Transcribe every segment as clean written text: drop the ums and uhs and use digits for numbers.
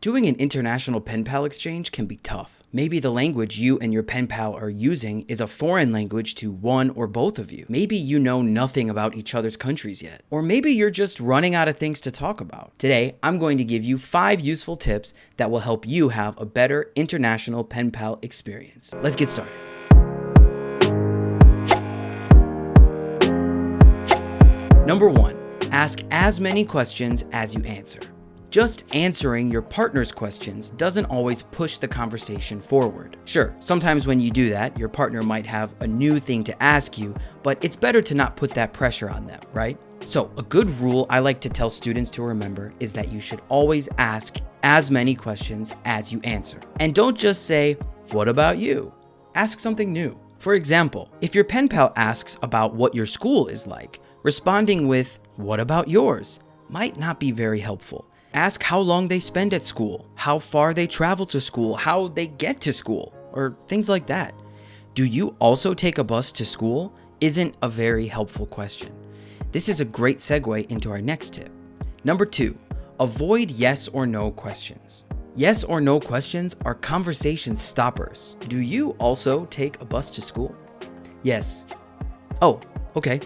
Doing an international pen pal exchange can be tough. Maybe the language you and your pen pal are using is a foreign language to one or both of you. Maybe you know nothing about each other's countries yet. Or maybe you're just running out of things to talk about. Today, I'm going to give you 5 useful tips that will help you have a better international pen pal experience. Let's get started. Number 1, ask as many questions as you answer. Just answering your partner's questions doesn't always push the conversation forward. Sure, sometimes when you do that, your partner might have a new thing to ask you, but it's better to not put that pressure on them, right? So a good rule I like to tell students to remember is that you should always ask as many questions as you answer. And don't just say, "What about you?" Ask something new. For example, if your pen pal asks about what your school is like, responding with, "What about yours?" might not be very helpful. Ask how long they spend at school, how far they travel to school, how they get to school, or things like that. "Do you also take a bus to school?" isn't a very helpful question. This is a great segue into our next tip. Number 2, avoid yes or no questions. Yes or no questions are conversation stoppers. Do you also take a bus to school? Yes. Oh, okay.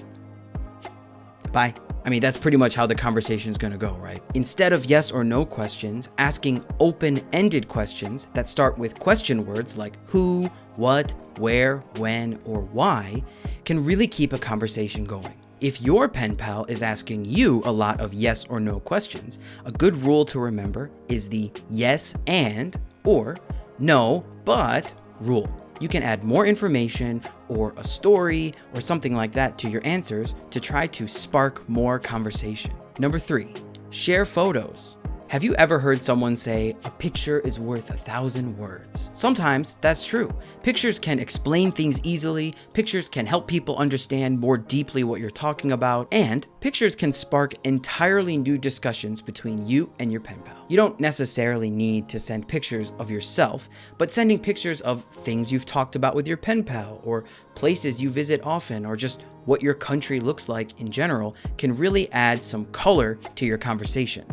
Bye. I mean, that's pretty much how the conversation's gonna go, right? Instead of yes or no questions, asking open-ended questions that start with question words like who, what, where, when, or why can really keep a conversation going. If your pen pal is asking you a lot of yes or no questions, a good rule to remember is the yes and or no but rule. You can add more information or a story or something like that to your answers to try to spark more conversation. Number 3, share photos. Have you ever heard someone say, "A picture is worth 1,000 words"? Sometimes that's true. Pictures can explain things easily, pictures can help people understand more deeply what you're talking about, and pictures can spark entirely new discussions between you and your pen pal. You don't necessarily need to send pictures of yourself, but sending pictures of things you've talked about with your pen pal, or places you visit often, or just what your country looks like in general can really add some color to your conversation.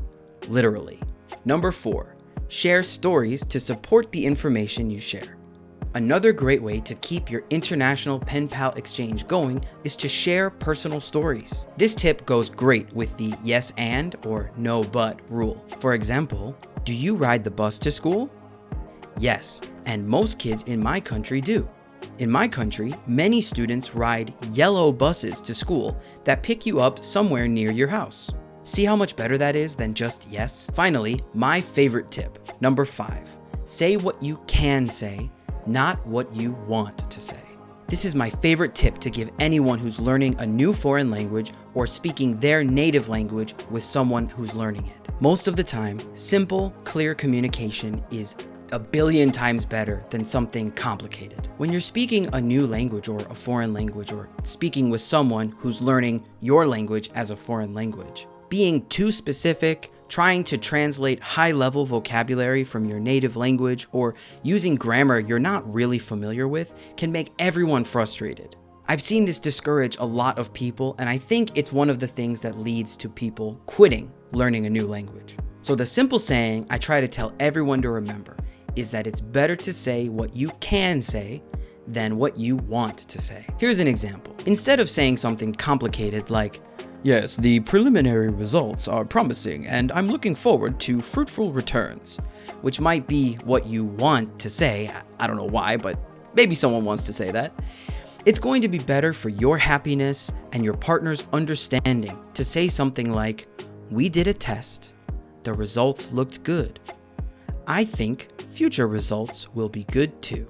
Literally. Number 4, share stories to support the information you share. Another great way to keep your international pen pal exchange going is to share personal stories. This tip goes great with the yes and or no but rule. For example, do you ride the bus to school? Yes, and most kids in my country do. In my country, many students ride yellow buses to school that pick you up somewhere near your house. See how much better that is than just yes? Finally, my favorite tip, number 5, say what you can say, not what you want to say. This is my favorite tip to give anyone who's learning a new foreign language or speaking their native language with someone who's learning it. Most of the time, simple, clear communication is a billion times better than something complicated. When you're speaking a new language or a foreign language, or speaking with someone who's learning your language as a foreign language, being too specific, trying to translate high-level vocabulary from your native language, or using grammar you're not really familiar with can make everyone frustrated. I've seen this discourage a lot of people, and I think it's one of the things that leads to people quitting learning a new language. So the simple saying I try to tell everyone to remember is that it's better to say what you can say than what you want to say. Here's an example. Instead of saying something complicated like, "Yes, the preliminary results are promising and I'm looking forward to fruitful returns," which might be what you want to say. I don't know why, but maybe someone wants to say that. It's going to be better for your happiness and your partner's understanding to say something like, "We did a test. The results looked good. I think future results will be good too.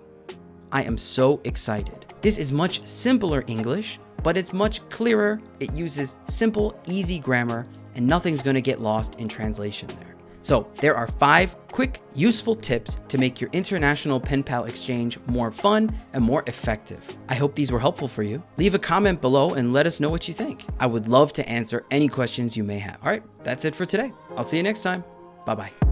I am so excited." This is much simpler English, but it's much clearer. It uses simple, easy grammar, and nothing's gonna get lost in translation there. So there are 5 quick, useful tips to make your international pen pal exchange more fun and more effective. I hope these were helpful for you. Leave a comment below and let us know what you think. I would love to answer any questions you may have. All right, that's it for today. I'll see you next time. Bye-bye.